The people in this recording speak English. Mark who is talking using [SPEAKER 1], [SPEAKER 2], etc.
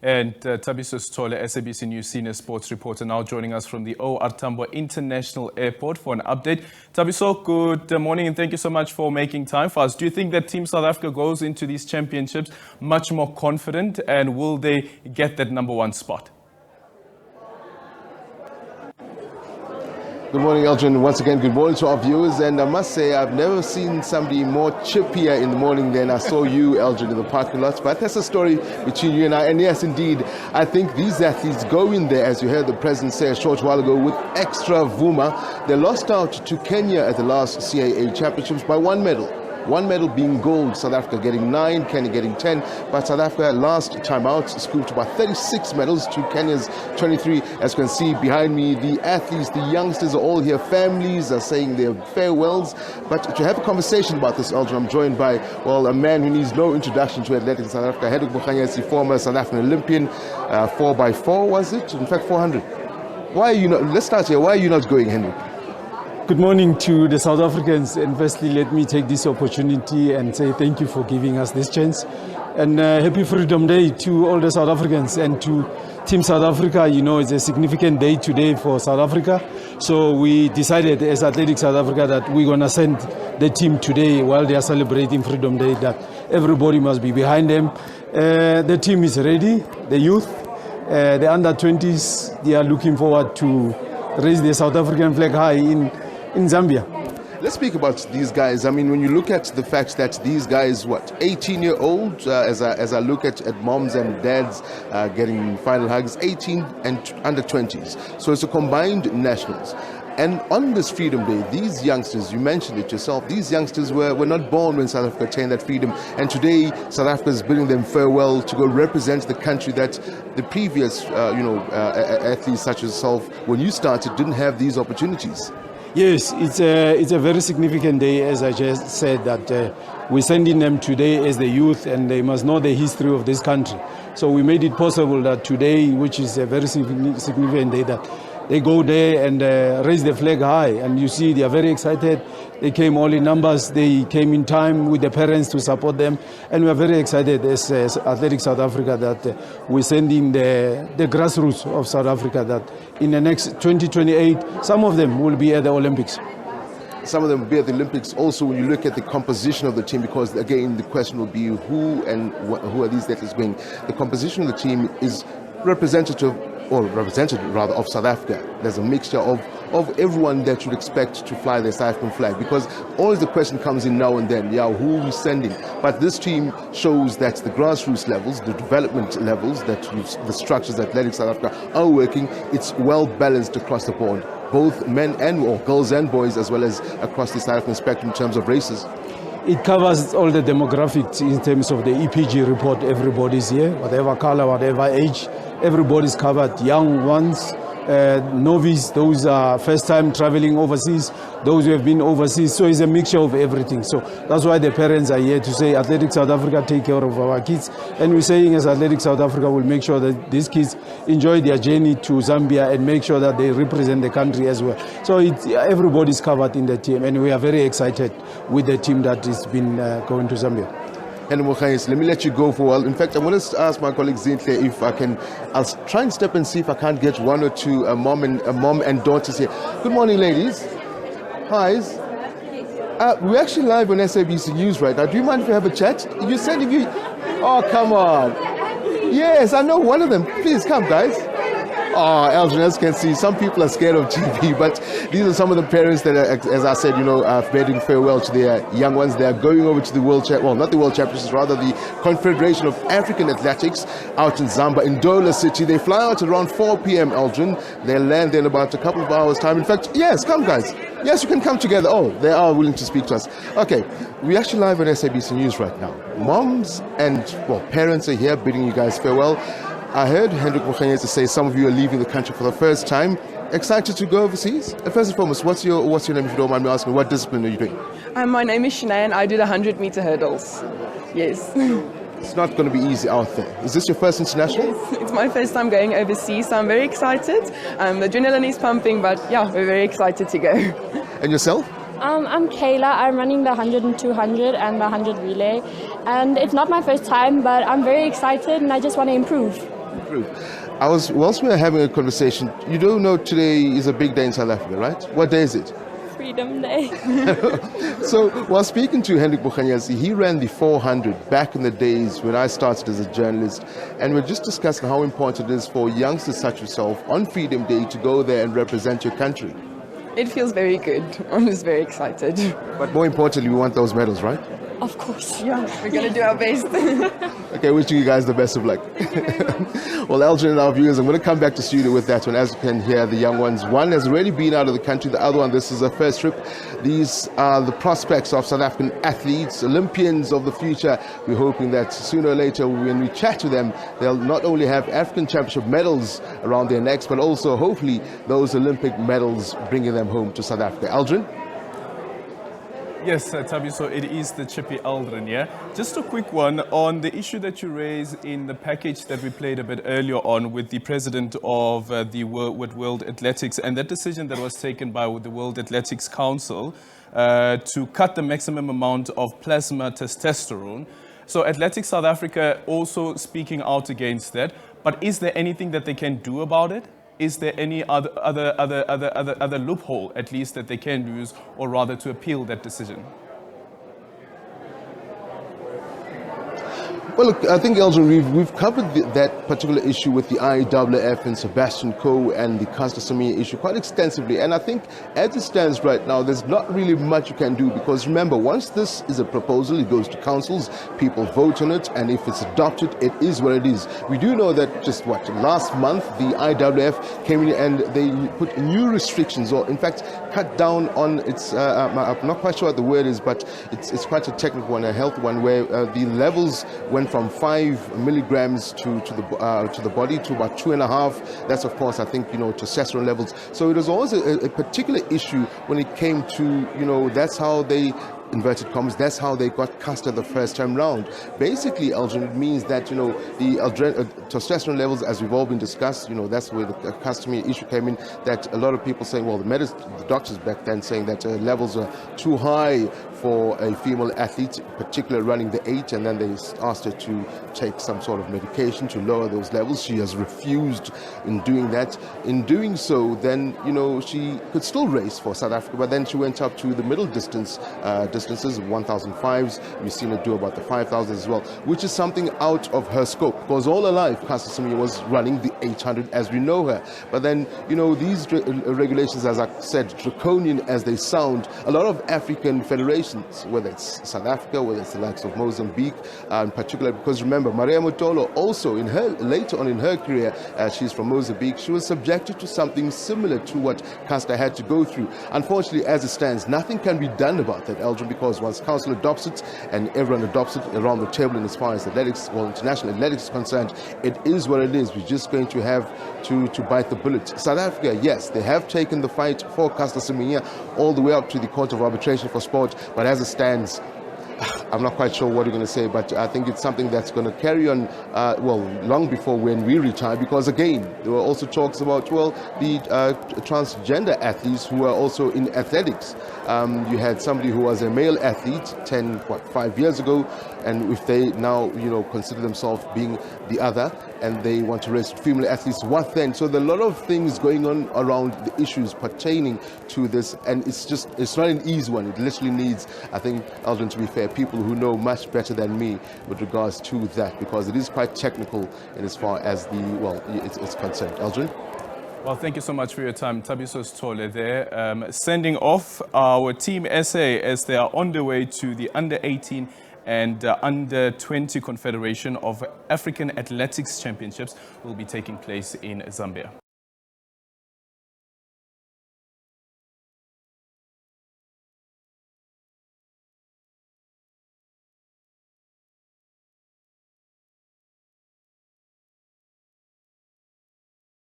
[SPEAKER 1] And Thabiso Sithole, SABC News senior sports reporter, now joining us from the Tambo International Airport for an update. Thabiso, good morning and thank you so much for making time for us. Do you think that Team South Africa goes into these championships much more confident, and will they get that #1 spot?
[SPEAKER 2] Good morning, Elgin. Once again, good morning to our viewers. And I must say, I've never seen somebody more chippier in the morning than I saw you, Elgin, in the parking lot. But that's a story between you and I. And yes, indeed, I think these athletes go in there, as you heard the president say a short while ago, with extra vuma. They lost out to Kenya at the last CAA championships by 1 medal. 1 medal being gold, South Africa getting 9, Kenya getting 10. But South Africa last time out scooped about 36 medals to Kenya's 23. As you can see behind me, the athletes, the youngsters are all here. Families are saying their farewells. But to have a conversation about this, Elgin, I'm joined by, well, a man who needs no introduction to athletics in South Africa, Hendrik Mokhanyesi, former South African Olympian, 4x4 was it? In fact, 400. Why are you not, let's start here, why are you not going, Hendrik?
[SPEAKER 3] Good morning to the South Africans, and firstly let me take this opportunity and say thank you for giving us this chance, and happy Freedom Day to all the South Africans and to Team South Africa. You know, it's a significant day today for South Africa, so we decided as Athletics South Africa that we're going to send the team today while they are celebrating Freedom Day, that everybody must be behind them. The team is ready, the youth, the under-20s, they are looking forward to raise the South African flag high in Zambia.
[SPEAKER 2] Let's speak about these guys. I mean, when you look at the fact that these guys, 18-year-olds, as I look at moms and dads getting final hugs, 18 and under-20s. So it's a combined nationals. And on this Freedom Day, these youngsters, you mentioned it yourself, these youngsters were not born when South Africa attained that freedom. And today, South Africa is bidding them farewell to go represent the country that the previous, athletes such as yourself, when you started, didn't have these opportunities.
[SPEAKER 3] Yes, it's a very significant day, as I just said, that we're sending them today as the youth, and they must know the history of this country. So we made it possible that today, which is a very significant day, that they go there and raise the flag high. And you see, they are very excited. They came all in numbers. They came in time with the parents to support them. And we are very excited as Athletics South Africa that we're sending the grassroots of South Africa, that in the next 2028, some of them will be at the Olympics.
[SPEAKER 2] Some of them will be at the Olympics. Also, when you look at the composition of the team, because again, the question will be who are these athletes going? The composition of the team is represented of South Africa. There's a mixture of everyone that you'd expect to fly the South African flag, because always the question comes in now and then, who are we sending? But this team shows that the grassroots levels, the development levels, the structures that Athletics South Africa are working, it's well balanced across the board, both men or girls and boys, as well as across the South African spectrum in terms of races.
[SPEAKER 3] It covers all the demographics in terms of the EPG report. Everybody's here, whatever color, whatever age, everybody's covered. Young ones, novice, those are first time traveling overseas, those who have been overseas. So it's a mixture of everything. So that's why the parents are here to say Athletics South Africa take care of our kids. And we're saying as Athletics South Africa will make sure that these kids enjoy their journey to Zambia and make sure that they represent the country as well. So everybody's covered in the team, and we are very excited with the team that has been going to Zambia.
[SPEAKER 2] And let me let you go for a while. In fact, I'm going to ask my colleague Zintle if I can. I'll try and step and see if I can't get one or two mom and daughters here. Good morning, ladies. Hi. We're actually live on SABC News right now. Do you mind if we have a chat? You said if you. Oh, come on. Yes, I know one of them. Please come, guys. Oh, Elgin, as you can see, some people are scared of TV, but these are some of the parents that are, as I said, are bidding farewell to their young ones. They are going over to the not the World Championships, rather the Confederation of African Athletics out in Zambia, in Ndola City. They fly out around 4 p.m., Elgin. They land there in about a couple of hours' time. In fact, yes, come, guys. Yes, you can come together. Oh, they are willing to speak to us. Okay, we're actually live on SABC News right now. Moms and, parents are here bidding you guys farewell. I heard Hendrik Mokhanyesi say some of you are leaving the country for the first time. Excited to go overseas? First and foremost, what's your name, if you don't mind me asking? What discipline are you doing?
[SPEAKER 4] My name is Shanae and I do the 100-meter hurdles. Yes.
[SPEAKER 2] It's not going to be easy out there. Is this your first international?
[SPEAKER 4] Yes, it's my first time going overseas, so I'm very excited. The adrenaline is pumping, but yeah, we're very excited to go.
[SPEAKER 2] And yourself?
[SPEAKER 5] I'm Kayla. I'm running the 100 and 200 and the 100 relay. And it's not my first time, but I'm very excited and I just want to improve.
[SPEAKER 2] Group. Whilst we were having a conversation, you do know today is a big day in South Africa, right? What day is it?
[SPEAKER 5] Freedom Day.
[SPEAKER 2] So, while speaking to Hendrik Bukhanyasi, he ran the 400 back in the days when I started as a journalist, and we're just discussing how important it is for youngsters such as yourself on Freedom Day to go there and represent your country.
[SPEAKER 4] It feels very good. I'm just very excited.
[SPEAKER 2] But more importantly, we want those medals, right?
[SPEAKER 5] Of course.
[SPEAKER 4] Yeah, we're going to do our best.
[SPEAKER 2] Okay, wishing you guys the best of luck. Well, Elgin and our viewers, I'm going to come back to studio with that one. As you can hear, the young ones, one has already been out of the country, the other one, this is a first trip. These are the prospects of South African athletes, Olympians of the future. We're hoping that sooner or later, when we chat to them, they'll not only have African Championship medals around their necks, but also hopefully those Olympic medals bringing them home to South Africa. Elgin?
[SPEAKER 1] Yes, Thabiso, it is the Chippy Aldrin, yeah? Just a quick one on the issue that you raised in the package that we played a bit earlier on with the president of the World Athletics and that decision that was taken by the World Athletics Council to cut the maximum amount of plasma testosterone. So Athletics South Africa also speaking out against that. But is there anything that they can do about it? Is there any other loophole, at least, that they can use, or rather to appeal that decision?
[SPEAKER 2] Well, look, I think, Elgin, we've covered that particular issue with the IAAF and Sebastian Coe and the Caster Semenya issue quite extensively. And I think as it stands right now, there's not really much you can do because remember, once this is a proposal, it goes to councils, people vote on it, and if it's adopted, it is what it is. We do know that just last month, the IAAF came in and they put new restrictions, or in fact, cut down on its, I'm not quite sure what the word is, but it's quite a technical one, a health one, where the levels went from 5 milligrams to the body to about 2.5. That's of course, I think, testosterone levels. So it was always a particular issue when it came to, that's how they, inverted commas, that's how they got Caster the first time round. Basically, Elgin, it means that, the testosterone levels, as we've all been discussed, that's where the customary issue came in, that a lot of people saying, well, the doctors back then saying that levels are too high for a female athlete, particularly running the 8, and then they asked her to take some sort of medication to lower those levels. She has refused in doing that. In doing so, then, she could still race for South Africa, but then she went up to the middle distances, 1,005s. We've seen her do about the 5,000 as well, which is something out of her scope, because all her life, Caster Semenya was running the 800 as we know her. But then, these regulations, as I said, draconian as they sound, a lot of African federations, whether it's South Africa, whether it's the likes of Mozambique, in particular, because remember, Maria Motolo also, later on in her career, she's from Mozambique, she was subjected to something similar to what Caster had to go through. Unfortunately, as it stands, nothing can be done about that, Elgin, because once council adopts it and everyone adopts it around the table, and as far as athletics, well, international athletics is concerned, it is what it is. We're just going to have to bite the bullet. South Africa, yes, they have taken the fight for Caster Semenya all the way up to the Court of Arbitration for Sport, but as it stands, I'm not quite sure what you're going to say, but I think it's something that's going to carry on, long before when we retire, because again, there were also talks about, the transgender athletes who are also in athletics. You had somebody who was a male athlete 5 years ago, and if they now, consider themselves being the other, and they want to raise female athletes, what then? So there are a lot of things going on around the issues pertaining to this, and it's not an easy one. It literally needs, I think, Elgin, to be fair, people who know much better than me with regards to that, because it is quite technical in as far as it's concerned. Elgin?
[SPEAKER 1] Well, thank you so much for your time. Thabiso Sithole there, sending off our Team SA as they are on their way to the Under-18 and Under-20 Confederation of African Athletics Championships will be taking place in Zambia.